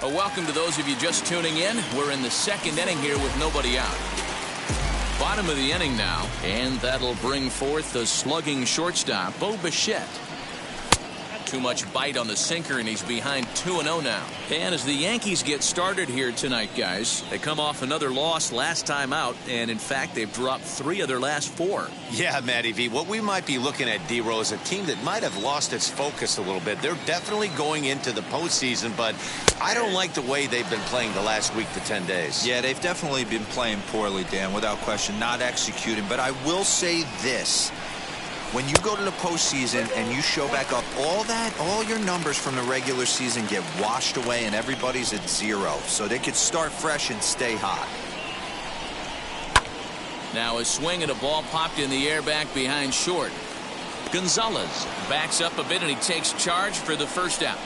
Welcome to those of you just tuning in. We're in the second inning here with nobody out. Bottom of the inning now, and that'll bring forth the slugging shortstop, Bo Bichette. Too much bite on the sinker, and he's behind 2-0 now. And as the Yankees get started here tonight, guys, they come off another loss last time out, and in fact, they've dropped 3 of their last 4. Yeah, Matty V, what we might be looking at, D-Row, is a team that might have lost its focus a little bit. They're definitely going into the postseason, but I don't like the way they've been playing the last week to 10 days. Yeah, they've definitely been playing poorly, Dan, without question, not executing. But I will say this. When you go to the postseason and you show back up all your numbers from the regular season get washed away and everybody's at 0. So they could start fresh and stay hot. Now a swing and a ball popped in the air back behind short. Gonzalez backs up a bit and he takes charge for the first out.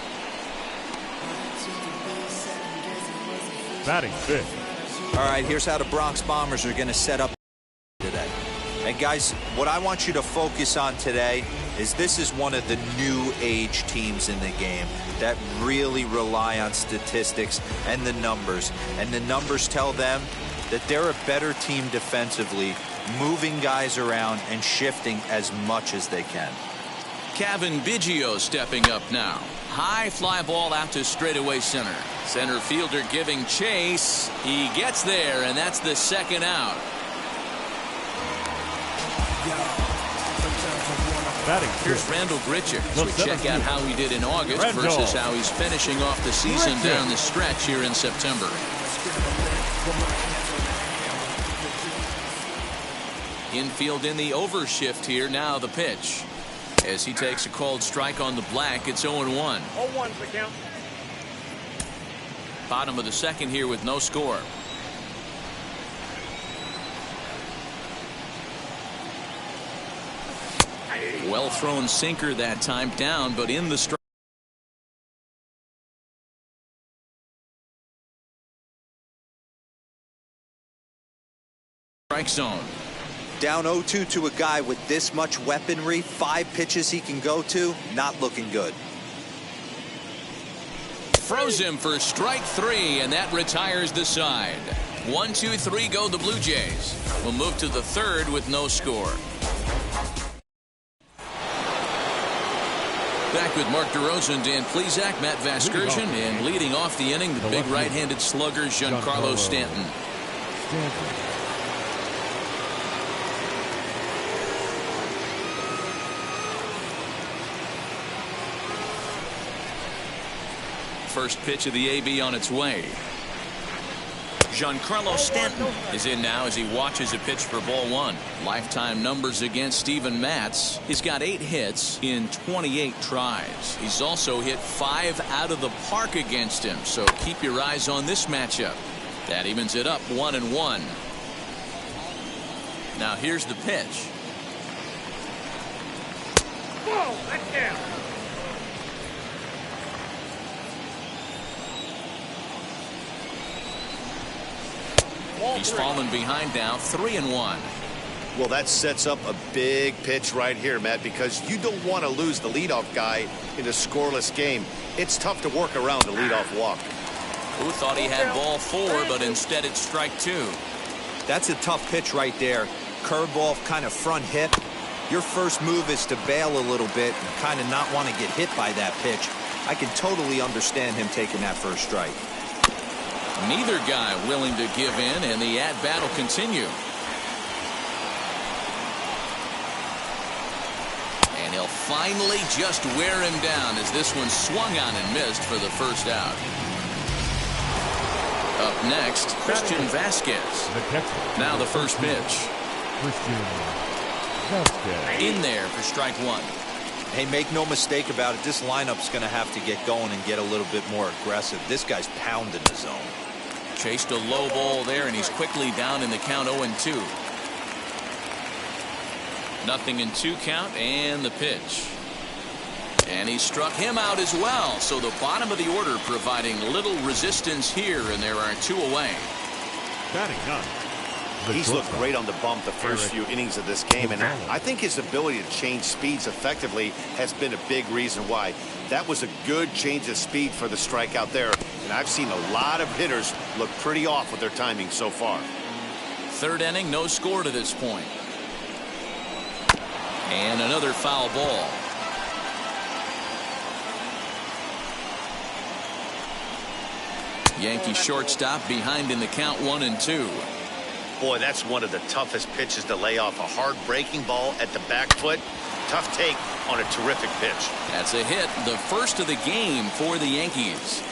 Batting fifth. All right, here's how the Bronx Bombers are going to set up today. And guys, what I want you to focus on today is this is one of the new age teams in the game that really rely on statistics and the numbers. And the numbers tell them that they're a better team defensively, moving guys around and shifting as much as they can. Kevin Biggio stepping up now. High fly ball out to straightaway center. Center fielder giving chase. He gets there, and that's the second out. Here's Randall Grichuk as we check out how he did in August versus how he's finishing off the season down the stretch here in September. Infield in the overshift here. Now the pitch. As he takes a called strike on the black, it's 0-1. 0-1's the count. Bottom of the second here with no score. Well thrown sinker that time, down but in the strike zone. Down 0-2 to a guy with this much weaponry, 5 pitches he can go to, not looking good. Froze him for strike 3, and that retires the side. 1-2-3 go the Blue Jays. We'll move to the third with no score. Back with Mark DeRosa, Dan Plesac, Matt Vasgersian, and leading off the inning, the big right-handed slugger, Giancarlo Stanton. First pitch of the AB on its way. Giancarlo Stanton is in now as he watches a pitch for ball 1. Lifetime numbers against Steven Matz. He's got 8 hits in 28 tries. He's also hit 5 out of the park against him, so keep your eyes on this matchup. That evens it up 1-1. Now here's the pitch. Whoa, that's down. He's fallen behind now, 3-1. Well, that sets up a big pitch right here, Matt, because you don't want to lose the leadoff guy in a scoreless game. It's tough to work around a leadoff walk. Who thought he had ball 4, but instead it's strike 2. That's a tough pitch right there. Curveball, kind of front hip. Your first move is to bail a little bit and kind of not want to get hit by that pitch. I can totally understand him taking that first strike. Neither guy willing to give in, and the at-bat will continue. And he'll finally just wear him down as this one swung on and missed for the first out. Up next, Christian Vasquez. Now the first pitch. In there for strike 1. Hey, make no mistake about it, this lineup's going to have to get going and get a little bit more aggressive. This guy's pounding the zone. Chased a low ball there, and he's quickly down in the count 0-2. Nothing in 2 count, and the pitch. And he struck him out as well. So the bottom of the order providing little resistance here, and there are 2 away. Batting 9. He's looked great on the bump the first few innings of this game, and I think his ability to change speeds effectively has been a big reason why. That was a good change of speed for the strikeout there, and And I've seen a lot of hitters look pretty off with their timing so far. Third inning, no score to this point. And another foul ball. Yankee shortstop behind in the count 1-2. Boy, that's one of the toughest pitches to lay off. A hard breaking ball at the back foot. Tough take on a terrific pitch. That's a hit, the first of the game for the Yankees.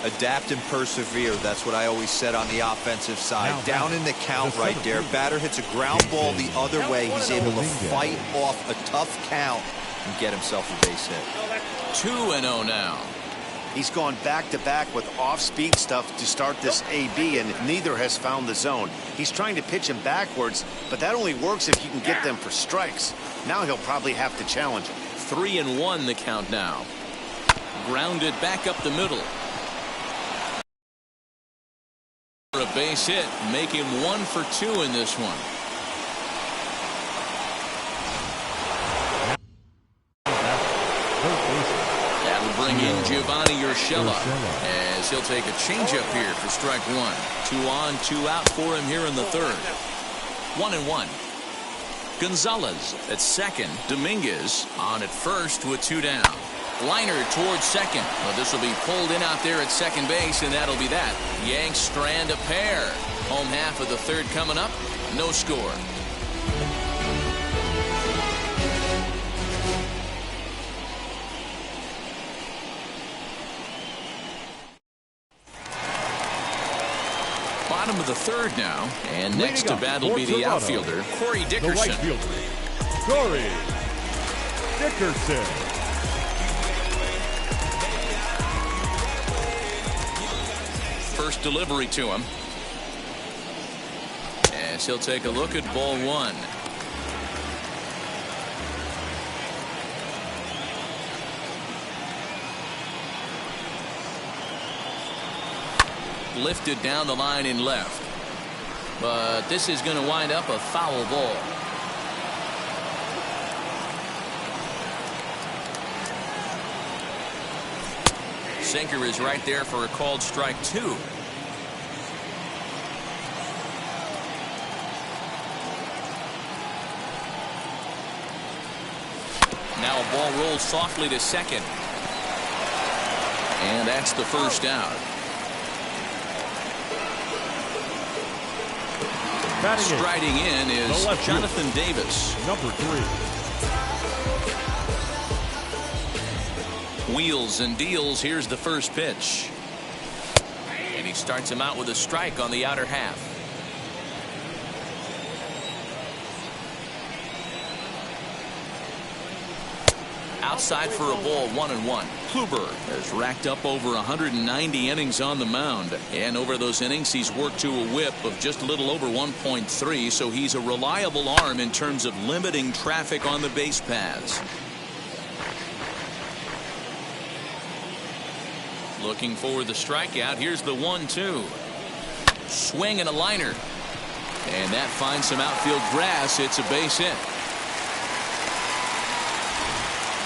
Adapt and persevere. That's what I always said on the offensive side. Down in the count right there. Batter hits a ground ball the other way. He's able to fight off a tough count and get himself a base hit. 2-0 now. He's gone back-to-back with off-speed stuff to start this AB, and neither has found the zone. He's trying to pitch him backwards, but that only works if you can get them for strikes. Now he'll probably have to challenge him. 3-1 the count now. Grounded back up the middle. For a base hit, make him 1 for 2 in this one. That'll bring in Giovanni Urshela as he'll take a changeup here for strike 1. 2 on, 2 out for him here in the third. 1-1. Gonzalez at second. Dominguez on at first with 2 down. Liner towards second. Well, this will be pulled in out there at second base, and that'll be that. Yanks strand a pair. Home half of the third coming up. No score. Bottom of the third now, and next to bat will be the outfielder, Corey Dickerson. The right fielder, Corey Dickerson. First delivery to him. As he'll take a look at ball 1. Lifted down the line in left. But this is going to wind up a foul ball. Sinker is right there for a called strike 2. Now a ball rolls softly to second. And that's the first out. Striding in is Jonathan Davis. Number 3. Wheels and deals. Here's the first pitch. And he starts him out with a strike on the outer half. Outside for a ball, 1-1. Kluber has racked up over 190 innings on the mound. And over those innings, he's worked to a whip of just a little over 1.3. So he's a reliable arm in terms of limiting traffic on the base paths. Looking for the strikeout. Here's the 1-2. Swing and a liner. And that finds some outfield grass. It's a base hit.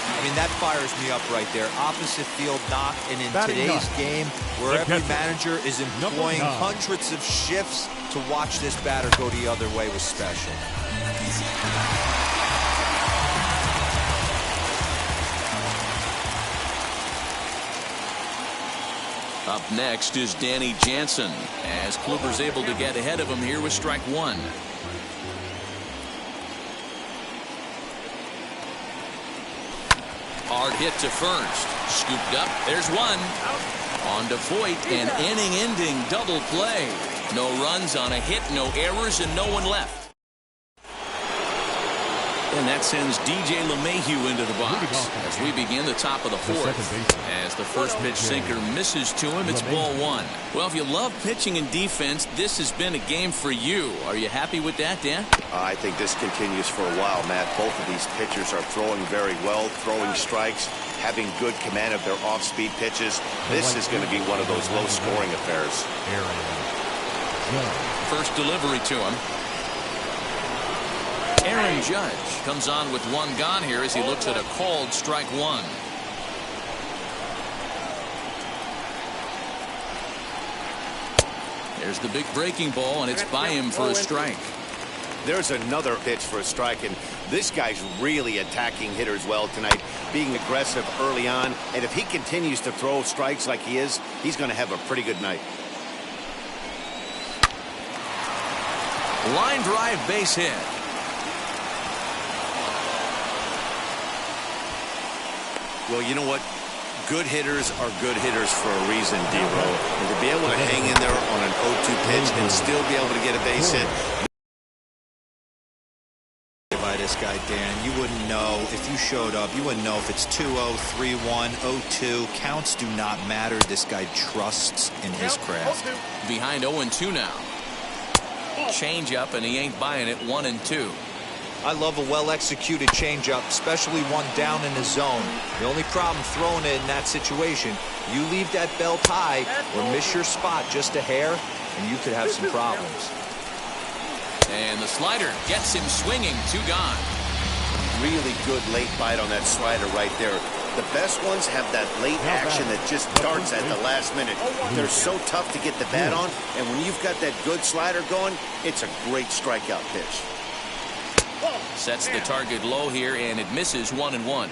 I mean, that fires me up right there. Opposite field knock, and in today's game, where every manager is employing hundreds of shifts to watch this batter go the other way was special. Up next is Danny Jansen, as Kluber's able to get ahead of him here with strike 1. Hard hit to first. Scooped up. There's one. On to Voit, an inning-ending double play. No runs on a hit, no errors, and no one left. And that sends DJ LeMahieu into the box as we begin the top of the fourth. As the first pitch sinker misses to him, it's ball 1. Well, if you love pitching and defense, this has been a game for you. Are you happy with that, Dan? I think this continues for a while, Matt. Both of these pitchers are throwing very well, throwing strikes, having good command of their off-speed pitches. This is going to be one of those low-scoring affairs. First delivery to him. Aaron Judge comes on with one gone here as he looks at a called strike 1. There's the big breaking ball, and it's by him for a strike. There's another pitch for a strike, and this guy's really attacking hitters well tonight, being aggressive early on. And if he continues to throw strikes like he is, he's going to have a pretty good night. Line drive base hit. Well, you know what? Good hitters are good hitters for a reason, D-Row. And to be able to hang in there on an 0-2 pitch and still be able to get a base hit. By this guy, Dan, you wouldn't know if you showed up. You wouldn't know if it's 2-0, 3-1, 0-2. Counts do not matter. This guy trusts in his craft. Behind 0-2 now. Change up, and he ain't buying it. 1-2. I love a well-executed changeup, especially one down in the zone. The only problem throwing it in that situation, you leave that belt high or miss your spot just a hair, and you could have some problems. And the slider gets him swinging. 2 gone. Really good late bite on that slider right there. The best ones have that late action that just darts at the last minute. They're so tough to get the bat on, and when you've got that good slider going, it's a great strikeout pitch. Sets the target low here, and it misses. 1-1.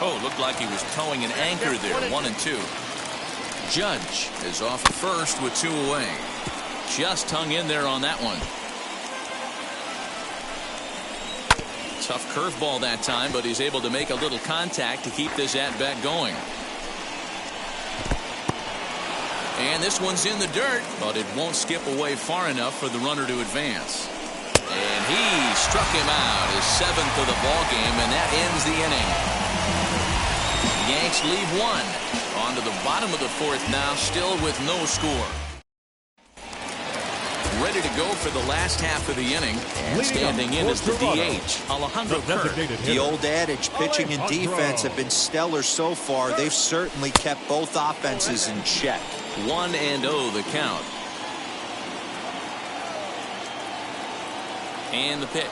Oh, looked like he was towing an anchor there. 1-2. Judge is off at first with 2 away. Just hung in there on that one. Tough curveball that time, but he's able to make a little contact to keep this at-bat going. And this one's in the dirt, but it won't skip away far enough for the runner to advance. And he struck him out, his 7th of the ball game, and that ends the inning. The Yanks leave 1. On to the bottom of the 4th now, still with no score. Ready to go for the last half of the inning, and standing in is the DH, Alejandro Kirk. The old adage, pitching and defense have been stellar so far. They've certainly kept both offenses in check. 1-0 the count. And the pitch.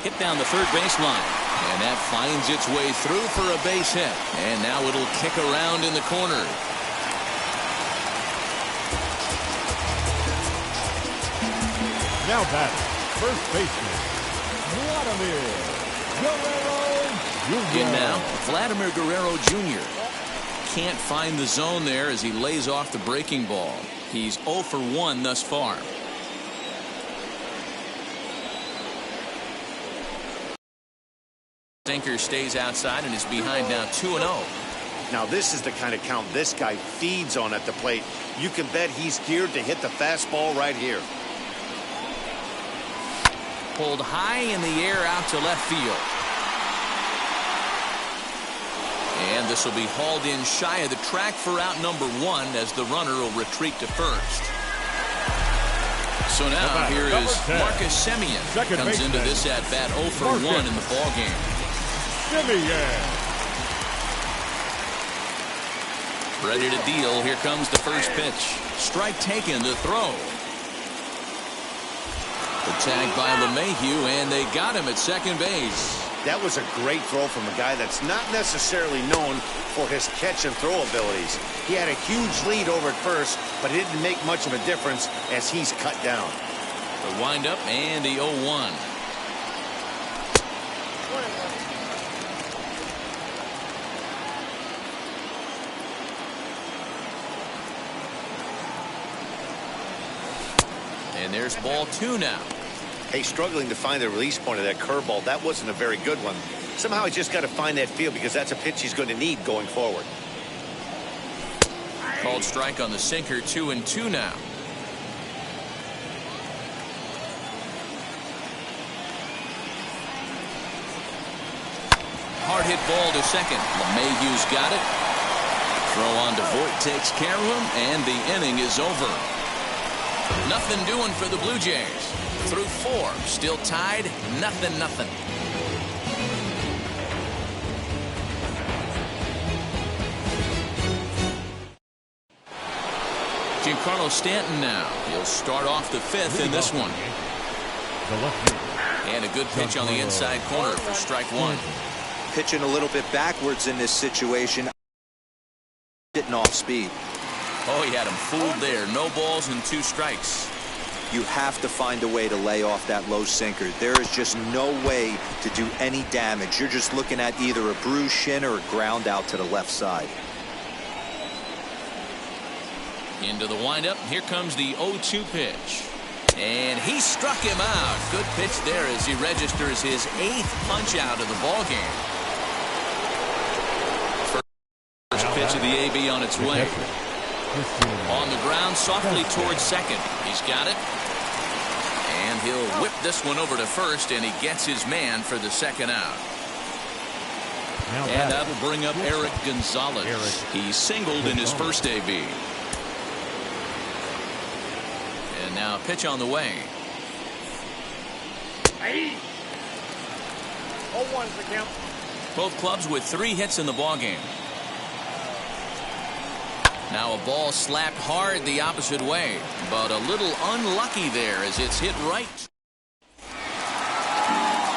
Hit down the third baseline. And that finds its way through for a base hit. And now it'll kick around in the corner. Now batting, first baseman, Vladimir Guerrero Jr. In now, Vladimir Guerrero Jr. Can't find the zone there as he lays off the breaking ball. He's 0 for 1 thus far. Sinker stays outside and is behind now 2-0. Now this is the kind of count this guy feeds on at the plate. You can bet he's geared to hit the fastball right here. Pulled high in the air out to left field. And this will be hauled in shy of the track for out number 1 as the runner will retreat to first. So now here is Marcus Semien. Comes into this at bat 0 for 1 in the ball game. Ready to deal. Here comes the first pitch. Strike taken to throw. The tag by LeMahieu, and they got him at second base. That was a great throw from a guy that's not necessarily known for his catch and throw abilities. He had a huge lead over at first, but it didn't make much of a difference as he's cut down. The windup and the 0-1. And there's ball 2 now. Hey, struggling to find the release point of that curveball. That wasn't a very good one. Somehow he's just got to find that feel because that's a pitch he's going to need going forward. Called strike on the sinker. 2-2 now. Hard hit ball to second. LeMahieu's got it. Throw on to Voit takes care of him, and the inning is over. Nothing doing for the Blue Jays. Through 4, still tied, 0-0. Giancarlo Stanton now. He'll start off the 5th in this one. And a good pitch on the inside corner for strike 1. Pitching a little bit backwards in this situation. hitting off speed. Oh, he had him fooled there. No balls and 2 strikes. You have to find a way to lay off that low sinker. There is just no way to do any damage. You're just looking at either a bruised shin or a ground out to the left side. Into the windup. Here comes the 0-2 pitch. And he struck him out. Good pitch there as he registers his 8th punch out of the ball game. First pitch of the AB on its way. On the ground, softly towards second. He's got it. And he'll whip this one over to first, and he gets his man for the second out. And that'll bring up Eric Gonzalez. He singled in his first AB. And now a pitch on the way. 0-1's the count. Both clubs with 3 hits in the ballgame. Now a ball slapped hard the opposite way, but a little unlucky there as it's hit right.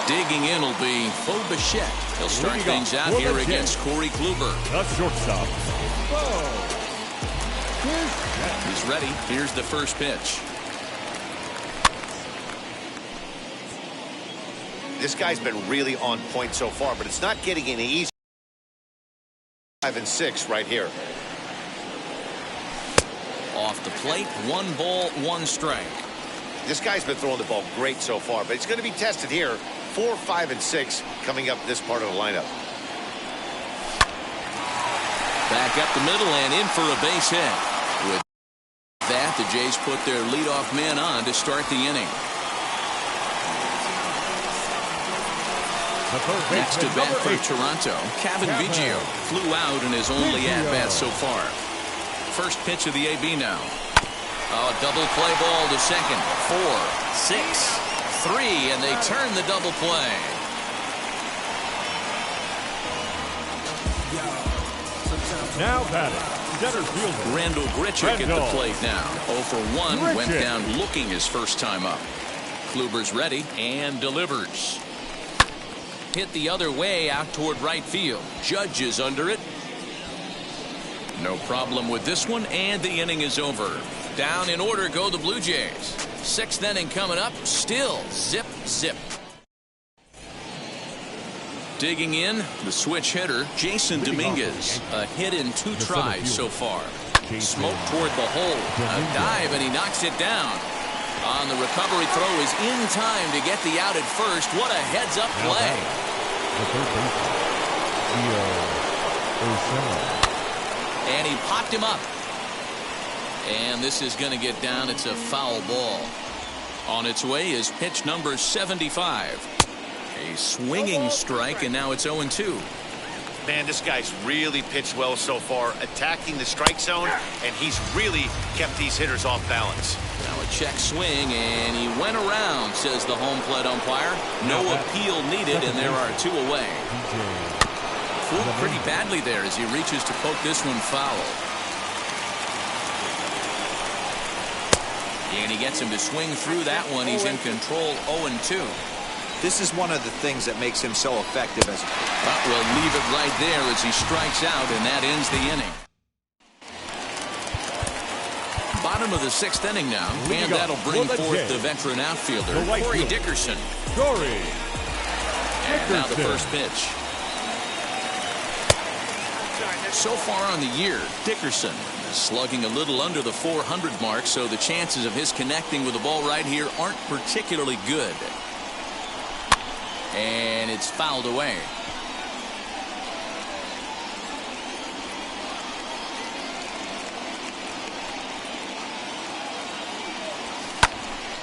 Digging in will be Bo Bichette. He'll start things out here against Corey Kluber. The shortstop. He's ready. Here's the first pitch. This guy's been really on point so far, but it's not getting any easier. 5 and 6 right here. Off the plate, 1 ball, 1 strike. This guy's been throwing the ball great so far, but it's going to be tested here. 4, 5, and 6 coming up this part of the lineup. Back up the middle and in for a base hit. With that, the Jays put their leadoff man on to start the inning. Next to bat for Toronto, Kevin Biggio flew out in his only at-bat so far. First pitch of the AB now. Oh, double play ball to second. 4, 6, 3, and they turn the double play. Now batting, center fielder Randall Grichuk at the plate now. 0 for 1, went down looking his first time up. Kluber's ready and delivers. Hit the other way out toward right field. Judge is under it. No problem with this one, and the inning is over. Down in order go the Blue Jays. 6th inning coming up. Still zip, zip. Digging in, the switch hitter, Jason Dominguez. A hit in 2 tries so far. Smoke toward the hole. A dive, and he knocks it down. On the recovery throw is in time to get the out at first. What a heads-up play. And he popped him up. And this is going to get down. It's a foul ball. On its way is pitch number 75. A swinging strike, and now it's 0-2. Man, this guy's really pitched well so far, attacking the strike zone, and he's really kept these hitters off balance. Now a check swing, and he went around, says the home plate umpire. No appeal needed, and there are 2 away. Fooled pretty badly there as he reaches to poke this one foul. And he gets him to swing through that one. He's in control, 0-2. This is one of the things that makes him so effective. But we'll leave it right there as he strikes out, and that ends the inning. Bottom of the 6th inning now, and that'll bring forth the veteran outfielder, Corey Dickerson. And now the first pitch. So far on the year, Dickerson is slugging a little under the 400 mark, so the chances of his connecting with the ball right here aren't particularly good. And it's fouled away.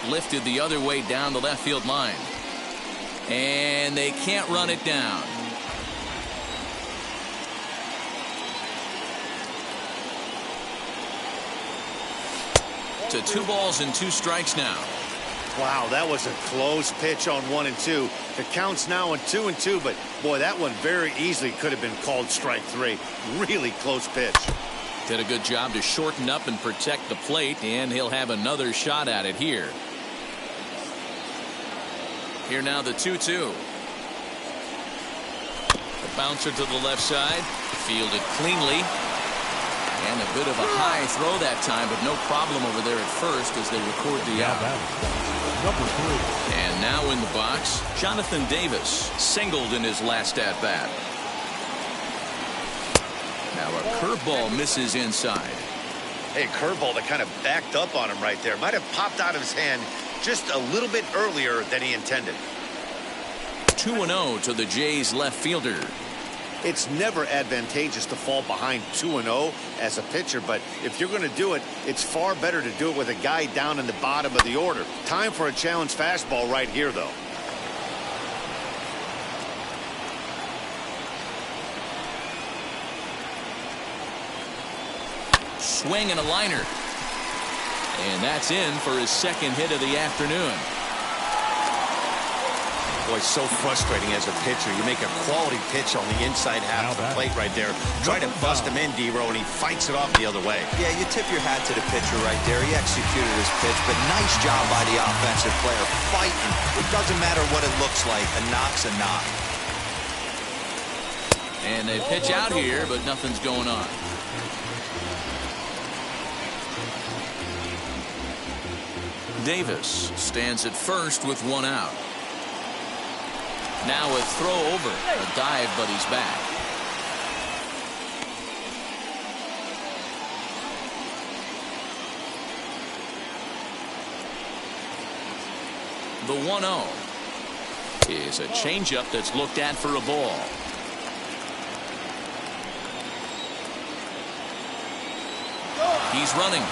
Lifted the other way down the left field line. And they can't run it down. To 2 balls and 2 strikes now. Wow, that was a close pitch on 1 and 2. The count's now on 2 and 2, but boy, that one very easily could have been called strike 3. Really close pitch. Did a good job to shorten up and protect the plate, and he'll have another shot at it here. Here now the 2-2. The bouncer to the left side, fielded cleanly. And a bit of a high throw that time, but no problem over there at first as they record the out. Number 3. And now in the box, Jonathan Davis singled in his last at bat. Now a curveball misses inside. Hey, curveball that kind of backed up on him right there. Might have popped out of his hand just a little bit earlier than he intended. 2-0 to the Jays left fielder. It's never advantageous to fall behind 2-0 as a pitcher, but if you're going to do it, it's far better to do it with a guy down in the bottom of the order. Time for a challenge fastball right here, though. Swing and a liner. And that's in for his second hit of the afternoon. Boy, so frustrating as a pitcher. You make a quality pitch on the inside half of the plate right there. Try to bust him in, D-Row, and he fights it off the other way. Yeah, you tip your hat to the pitcher right there. He executed his pitch, but nice job by the offensive player. Fighting. It doesn't matter what it looks like. A knock's a knock. And they pitch out here, but nothing's going on. Davis stands at first with one out. Now a throw over. A dive, but he's back. The 1-0 is a changeup that's looked at for a ball. He's running.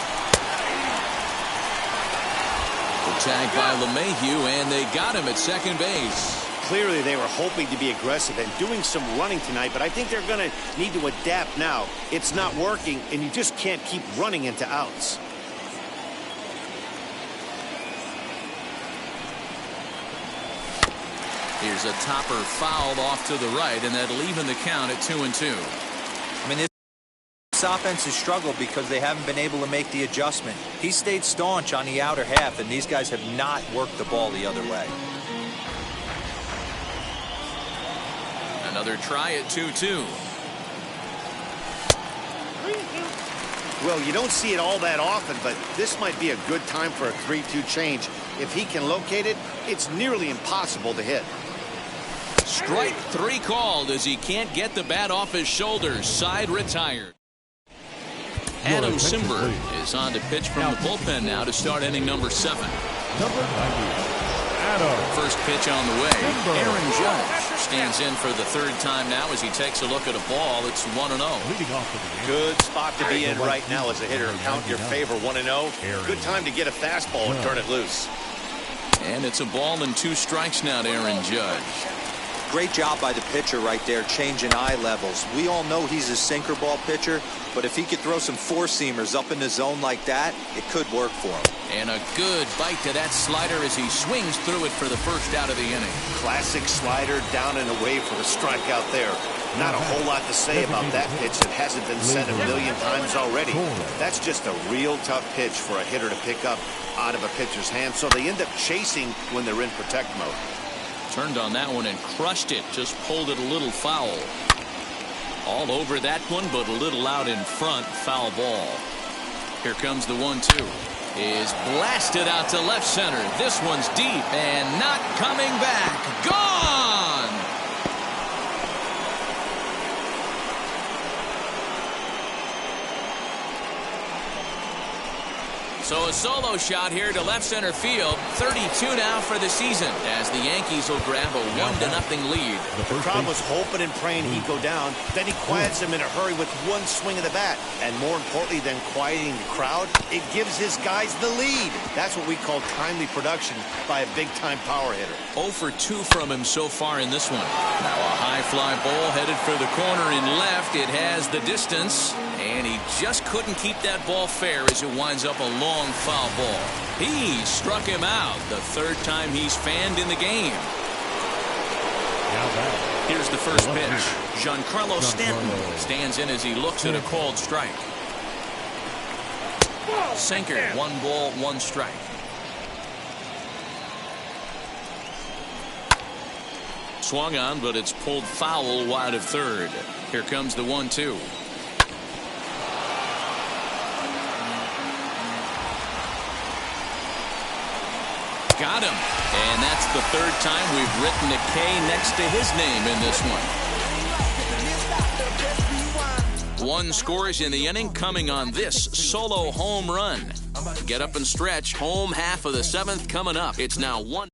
The tag by LeMahieu, and they got him at second base. Clearly, they were hoping to be aggressive and doing some running tonight, but I think they're going to need to adapt now. It's not working, and you just can't keep running into outs. Here's a topper fouled off to the right, and that'll even the count at 2-2. I mean, this offense has struggled because they haven't been able to make the adjustment. He stayed staunch on the outer half, and these guys have not worked the ball the other way. Another try at 2-2. Well, you don't see it all that often, but this might be a good time for a 3-2 change. If he can locate it, it's nearly impossible to hit. Strike 3 called as he can't get the bat off his shoulders. Side retired. Adam Simberg is on to pitch from the bullpen now to start inning number 7. Number 90. First pitch on the way. Aaron Judge stands in for the third time now as he takes a look at a ball. It's 1-0. Good spot to be in right now as a hitter. Count your favor, 1-0. Good time to get a fastball and turn it loose. And it's a ball and 2 strikes now to Aaron Judge. Great job by the pitcher right there, changing eye levels. We all know he's a sinker ball pitcher, but if he could throw some four-seamers up in the zone like that, it could work for him. And a good bite to that slider as he swings through it for the first out of the inning. Classic slider down and away for a strikeout there. Not a whole lot to say about that pitch that hasn't been said a million times already. That's just a real tough pitch for a hitter to pick up out of a pitcher's hand, so they end up chasing when they're in protect mode. Turned on that one and crushed it. Just pulled it a little foul. All over that one, but a little out in front. Foul ball. Here comes the 1-2. Is blasted out to left center. This one's deep and not coming back. Gone! So a solo shot here to left center field. 32 now for the season as the Yankees will grab a 1-0 lead. The crowd was hoping and praying he'd go down. Then he quiets him in a hurry with one swing of the bat. And more importantly than quieting the crowd, it gives his guys the lead. That's what we call timely production by a big-time power hitter. 0 for 2 from him so far in this one. Now a high fly ball headed for the corner in left. It has the distance. And he just couldn't keep that ball fair as it winds up a long foul ball. He struck him out the third time he's fanned in the game. Here's the first pitch. Giancarlo Stanton stands in as he looks at a called strike. Sinker, 1 ball, 1 strike. Swung on, but it's pulled foul wide of third. Here comes the 1-2. Got him. And that's the third time we've written a K next to his name in this one. One scores in the inning coming on this solo home run. Get up and stretch. Home half of the seventh coming up. It's now 1.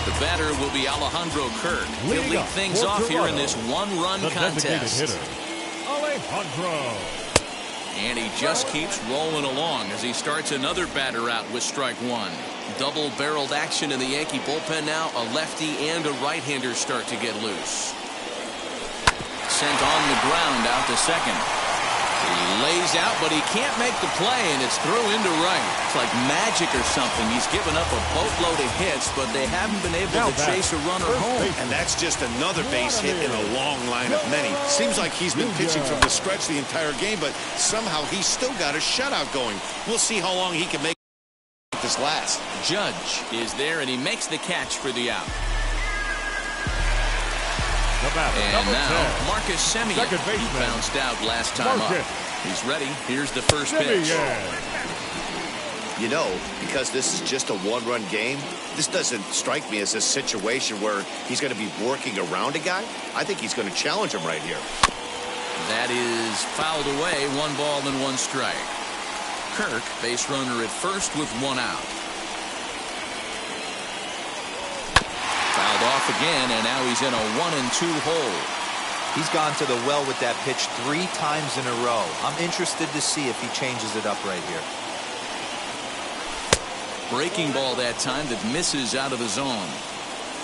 The batter will be Alejandro Kirk. He'll lead things off here in this one-run contest. Hitter, Alejandro. And he just keeps rolling along as he starts another batter out with strike one. Double-barreled action in the Yankee bullpen now. A lefty and a right-hander start to get loose. Sent on the ground out to second. He lays out, but he can't make the play, and it's through into right. It's like magic or something. He's given up a boatload of hits, but they haven't been able to chase a runner home. And that's just another base hit in a long line of many. Seems like he's been pitching from the stretch the entire game, but somehow he's still got a shutout going. We'll see how long he can make this last. Judge is there, and he makes the catch for the out. And now, Marcus Semien. He bounced out last time up. He's ready. Here's the first pitch. You know, because this is just a one-run game, this doesn't strike me as a situation where he's going to be working around a guy. I think he's going to challenge him right here. That is fouled away. 1 ball and 1 strike. Kirk, base runner at first with 1 out. Fouled off again, and now he's in a 1-2 hole. He's gone to the well with that pitch 3 times in a row. I'm interested to see if he changes it up right here. Breaking ball that time that misses out of the zone.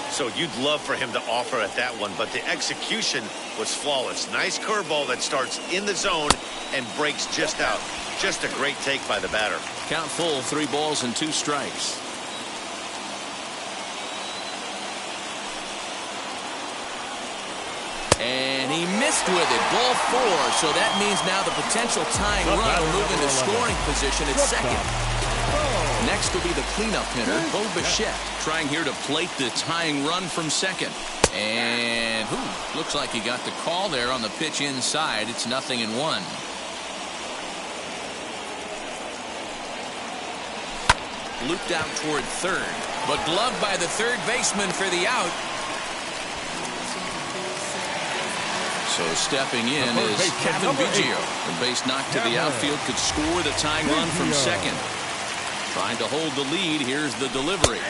So you'd love for him to offer at that one, but the execution was flawless. Nice curveball that starts in the zone and breaks just out. Just a great take by the batter. Count full, 3 balls and 2 strikes. And he missed with it. Ball 4. So that means now the potential tying run will move into scoring position at second. Next will be the cleanup hitter, Bo Bichette, trying here to plate the tying run from second. And looks like he got the call there on the pitch inside. It's 0-1. Looped out toward third, but gloved by the third baseman for the out. So stepping in is Kevin Biggio. The base knock to the outfield could score the tying run from second. Trying to hold the lead. Here's the delivery.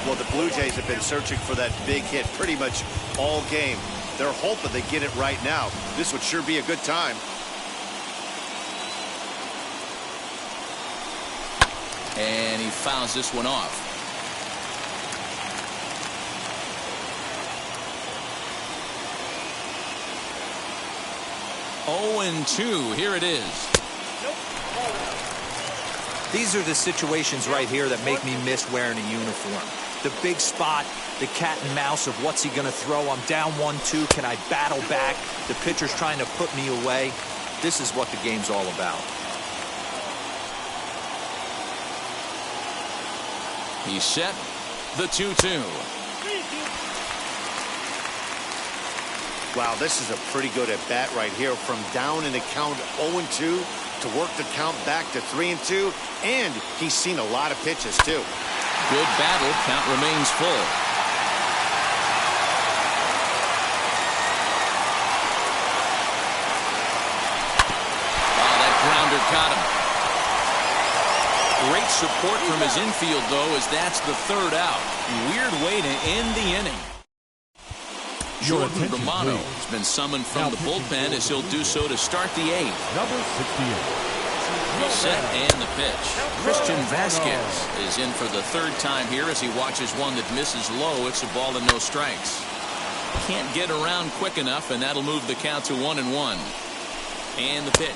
Well, the Blue Jays have been searching for that big hit pretty much all game. They're hoping they get it right now. This would sure be a good time. And he fouls this one off. Oh, 2. Here it is. These are the situations right here that make me miss wearing a uniform. The big spot, the cat and mouse of what's he going to throw. I'm down 1-2. Can I battle back? The pitcher's trying to put me away. This is what the game's all about. He's set. The 2-2. Wow, this is a pretty good at-bat right here. From down in the count 0-2 to work the count back to 3-2. And he's seen a lot of pitches, too. Good battle. Count remains full. Oh, that grounder caught him. Great support from his infield, though, as that's the third out. Weird way to end the inning. Jordan Romano has been summoned from the bullpen as he'll do so to start the 8th. Number 68. Set and the pitch. Christian Vasquez is in for the 3rd time here as he watches one that misses low. It's a ball and no strikes. Can't get around quick enough, and that'll move the count to 1-1. And the pitch.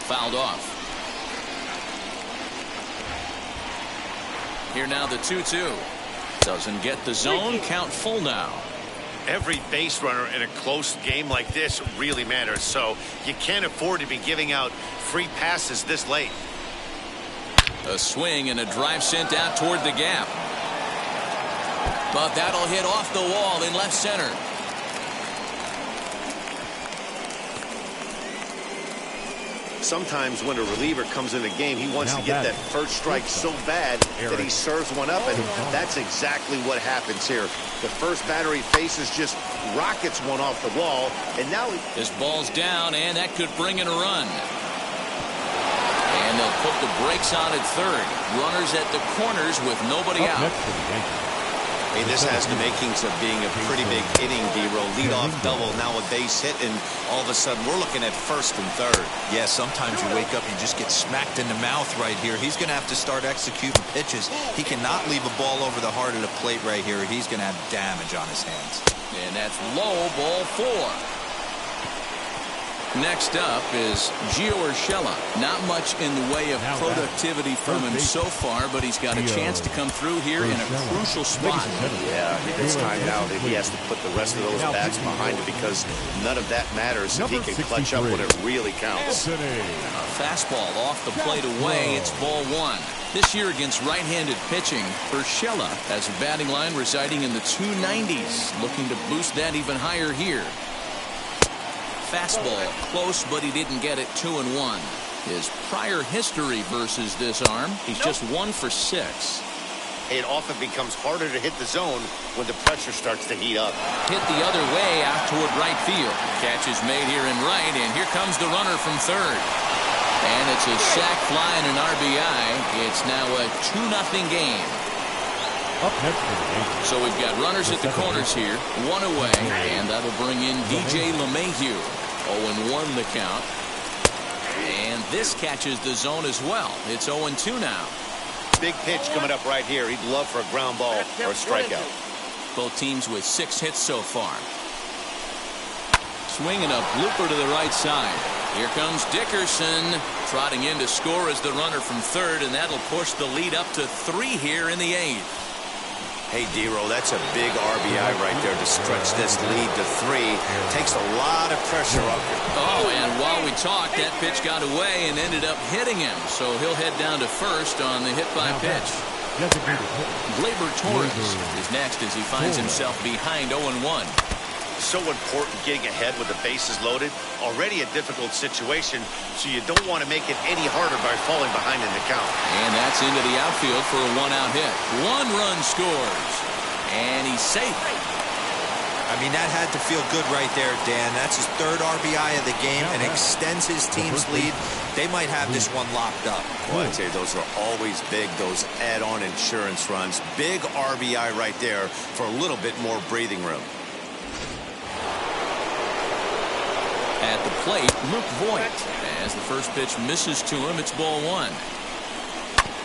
Fouled off. Here now the 2-2. Doesn't get the zone. Count full now. Every base runner in a close game like this really matters, so you can't afford to be giving out free passes this late. A swing and a drive sent out toward the gap. But that'll hit off the wall in left center. Sometimes when a reliever comes in the game, he wants to get that first strike so bad that he serves one up, and that's exactly what happens here. The first batter he faces just rockets one off the wall, and now this ball's down, and that could bring in a run. And they'll put the brakes on at third. Runners at the corners with nobody out. Hey, this has the makings of being a pretty big inning, D-Roll. Leadoff double, now a base hit, and all of a sudden we're looking at first and third. Yeah, sometimes you wake up and you just get smacked in the mouth right here. He's going to have to start executing pitches. He cannot leave a ball over the heart of the plate right here. He's going to have damage on his hands. And that's low, ball 4. Next up is Gio Urshela. Not much in the way of productivity from him so far, but he's got a chance to come through here in a crucial spot. Yeah, it's time now that he has to put the rest of those bats behind him, because none of that matters if he can clutch up when it really counts. A fastball off the plate away. It's ball 1. This year against right-handed pitching, Urshela has a batting line residing in the 290s, looking to boost that even higher here. Fastball close, but he didn't get it. 2-1. His prior history versus this arm, he's just 1 for 6. It often becomes harder to hit the zone when the pressure starts to heat up. Hit the other way out toward right field. Catch is made here in right, and here comes the runner from third. And it's a sac fly and an RBI. It's now a 2-0 game. Up next for the Yankees. So we've got runners at the corners here, 1 away, and that'll bring in DJ LeMahieu. 0-1 the count. And this catches the zone as well. It's 0-2 now. Big pitch coming up right here. He'd love for a ground ball or a strikeout. Both teams with 6 hits so far. Swinging a blooper to the right side. Here comes Dickerson, trotting in to score as the runner from third, and that'll push the lead up to 3 here in the 8th. Hey, D-Roll, that's a big RBI right there to stretch this lead to 3. Takes a lot of pressure off it. Oh, and while we talked, that pitch got away and ended up hitting him. So he'll head down to first on the hit by pitch. Gleyber Torres is next as he finds himself behind 0-1. So important getting ahead with the bases loaded. Already a difficult situation, so you don't want to make it any harder by falling behind in the count. And that's into the outfield for a 1-out hit. 1 run scores, and he's safe. I mean, that had to feel good right there, Dan. That's his 3rd RBI of the game and extends his team's lead. They might have this one locked up. Well, I'd say those are always big, those add-on insurance runs. Big RBI right there for a little bit more breathing room. At the plate, Luke Voigt. As the first pitch misses to him, it's ball 1.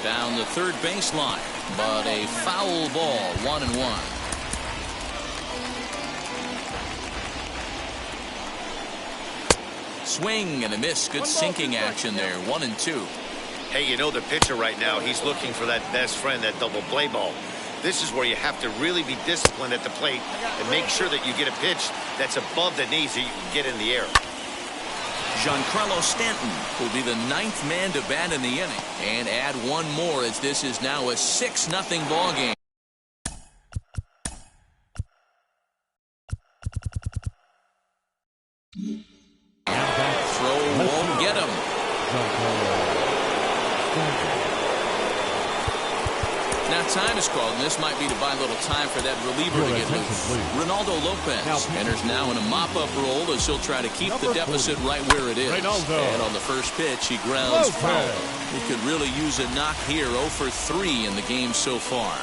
Down the third baseline, but a foul ball, 1-1. Swing and a miss. Good sinking action there, 1-2. Hey, you know the pitcher right now, he's looking for that best friend, that double play ball. This is where you have to really be disciplined at the plate and make sure that you get a pitch that's above the knees so you can get in the air. Giancarlo Stanton will be the 9th man to bat in the inning and add 1 more as this is now a 6-0 ball game. Throw won't get him. Now time is called, and this might be to buy a little time for that reliever to get loose. Ronaldo Lopez enters now in a mop-up role as he'll try to keep the deficit right where it is. And on the first pitch, he grounds foul. He could really use a knock here. 0 for 3 in the game so far.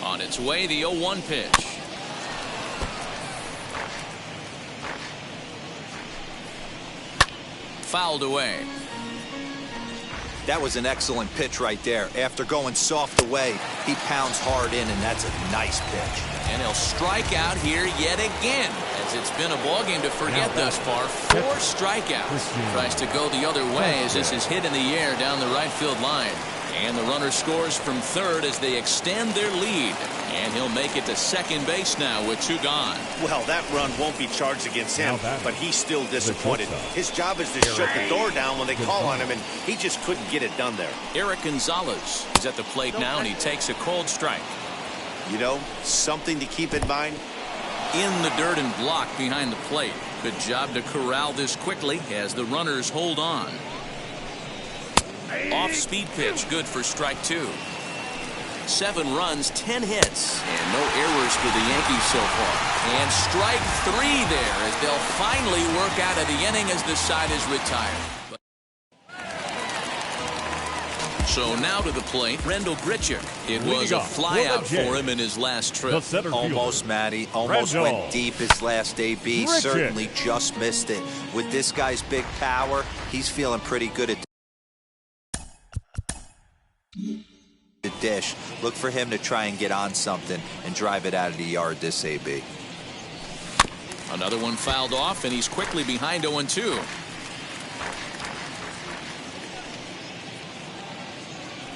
On its way, the 0-1 pitch. Fouled away. That was an excellent pitch right there. After going soft away, he pounds hard in, and that's a nice pitch. And he'll strike out here yet again, as it's been a ball game to forget thus far. 4 strikeouts. Tries to go the other way as this is hit in the air down the right field line. And the runner scores from third as they extend their lead. And he'll make it to second base now with 2 gone. Well, that run won't be charged against him, but he's still disappointed. His job is to shut the door down when they call on him, and he just couldn't get it done there. Eric Gonzalez is at the plate now, and he takes a cold strike. You know, something to keep in mind. In the dirt and blocked behind the plate. Good job to corral this quickly as the runners hold on. Off-speed pitch, good for strike 2. 7 runs, 10 hits, and no errors for the Yankees so far. And strike 3 there as they'll finally work out of the inning as the side is retired. So now to the plate, Rendell Grichuk. It was a flyout for him in his last trip. Almost, Matty. Almost went deep his last AB. Certainly just missed it. With this guy's big power, he's feeling pretty good at the dish. Look for him to try and get on something and drive it out of the yard this AB. Another one fouled off, and he's quickly behind 0-2.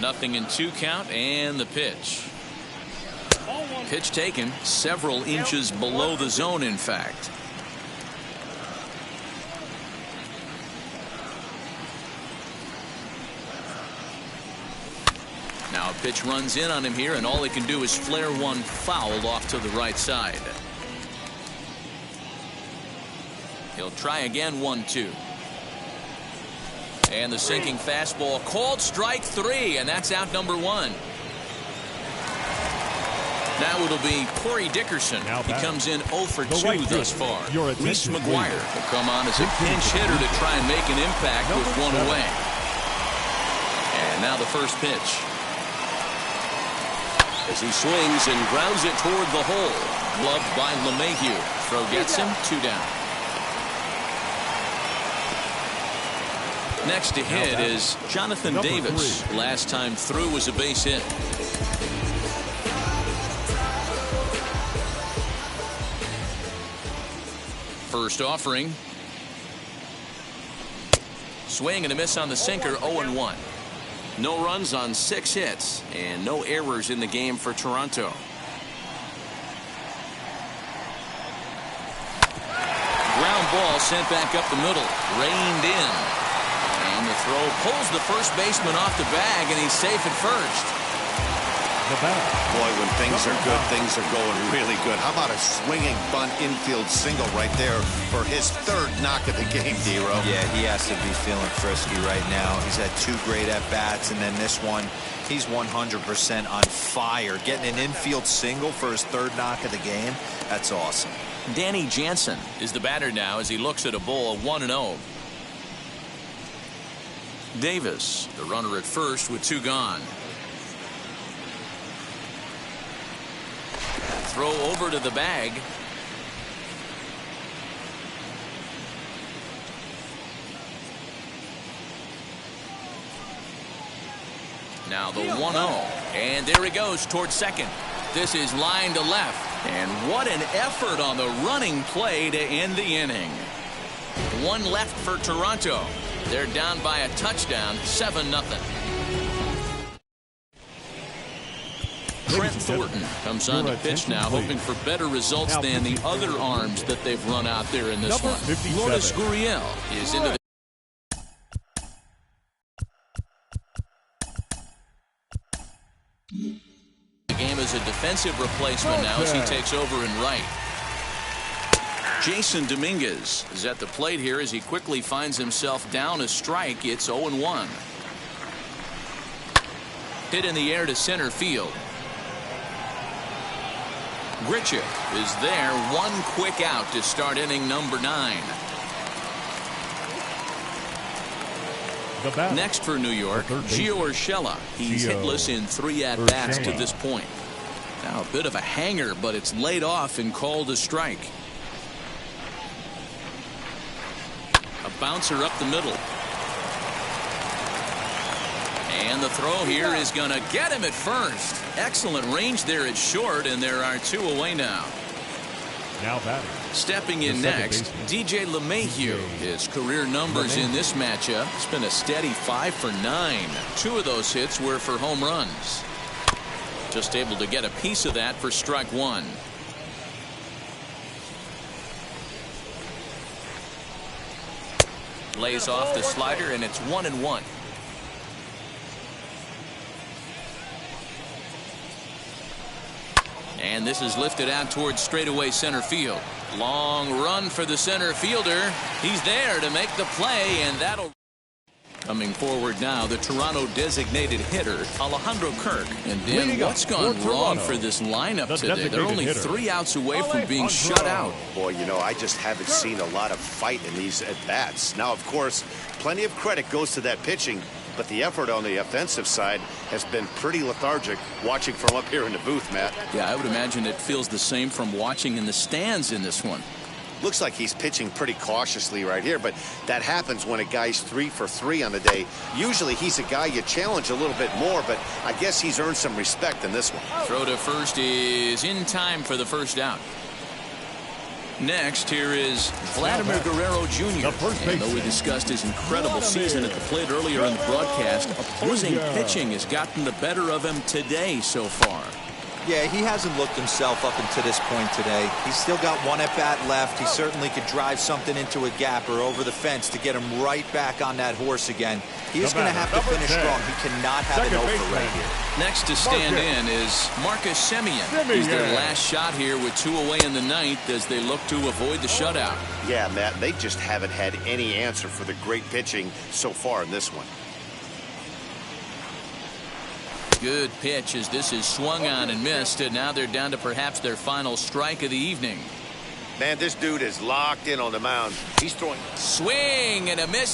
Nothing in 2 count, and the pitch. Pitch taken several inches below the zone, in fact. Now a pitch runs in on him here, and all he can do is flare one foul off to the right side. He'll try again, 1-2. And the sinking fastball called strike 3, and that's out number 1. Now it'll be Corey Dickerson. He comes in 0 for 2 thus far. Reese McGuire will come on as a pinch hitter to try and make an impact with 1 away. And now the first pitch. As he swings and grounds it toward the hole. Gloved by LeMahieu. Throw gets him, 2 down. Next to hit is Jonathan Davis. Last time through was a base hit. First offering. Swing and a miss on the sinker, 0-1. No runs on 6 hits and no errors in the game for Toronto. Ground ball sent back up the middle, reined in. And the throw pulls the first baseman off the bag, and he's safe at first. Boy, when things are good, things are going really good. How about a swinging bunt infield single right there for his 3rd knock of the game, D-Ro? Yeah, he has to be feeling frisky right now. He's had 2 great at-bats, and then this one, he's 100% on fire. Getting an infield single for his 3rd knock of the game, that's awesome. Danny Jansen is the batter now as he looks at a ball 1-0. Davis, the runner at first with 2 gone. Throw over to the bag. Now the 1-0. And there he goes towards second. This is line to left. And what an effort on the running play to end the inning. 1 left for Toronto. They're down by a touchdown, 7-0. Trent Thornton comes on to pitch now, hoping for better results than the other arms that they've run out there in this one. Lourdes Gurriel is into the game as a defensive replacement now as he takes over in right. Jason Dominguez is at the plate here as he quickly finds himself down a strike. It's 0-1. Hit in the air to center field. Grichuk is there, 1 quick out to start inning number 9. Next for New York, Gio Urshela. He's hitless in 3 at-bats to this point. Now a bit of a hanger, but it's laid off and called a strike. A bouncer up the middle. And the throw here is going to get him at first. Excellent range there at short, and there are 2 away now. now batting. Stepping in The second next, baseman. DJ LeMahieu. His career numbers in this matchup. It's been a steady 5 for 9. 2 of those hits were for home runs. Just able to get a piece of that for strike 1. Lays off the slider, and it's 1-1. And this is lifted out towards straightaway center field. Long run for the center fielder. He's there to make the play, and that'll... Coming forward now, the Toronto designated hitter, Alejandro Kirk. And Dan, Leading what's up gone for wrong Toronto, for this lineup the today? They're designated only hitter, 3 outs away from being Alejandro. shut out. Boy, you know, I just haven't seen a lot of fight in these at-bats. Now, of course, plenty of credit goes to that pitching, but the effort on the offensive side has been pretty lethargic watching from up here in the booth, Matt. Yeah, I would imagine it feels the same from watching in the stands in this one. Looks like he's pitching pretty cautiously right here, but that happens when a guy's 3 for 3 on the day. Usually he's a guy you challenge a little bit more, but I guess he's earned some respect in this one. Throw to first is in time for the first out. Next, here is Vladimir Guerrero Jr. The first And though we baseman, discussed his incredible season at the plate earlier in the broadcast, opposing pitching has gotten the better of him today so far. Yeah, he hasn't looked himself up until this point today. He's still got 1 at-bat left. He certainly could drive something into a gap or over the fence to get him right back on that horse again. He is going to have to finish strong. He cannot have it over right here. Next to stand in is Marcus Semien. He's their last shot here with 2 away in the 9th as they look to avoid the shutout. Yeah, Matt, they just haven't had any answer for the great pitching so far in this one. Good pitch as this is swung on and missed, and now they're down to perhaps their final strike of the evening. Man, this dude is locked in on the mound. He's throwing. Swing and a miss.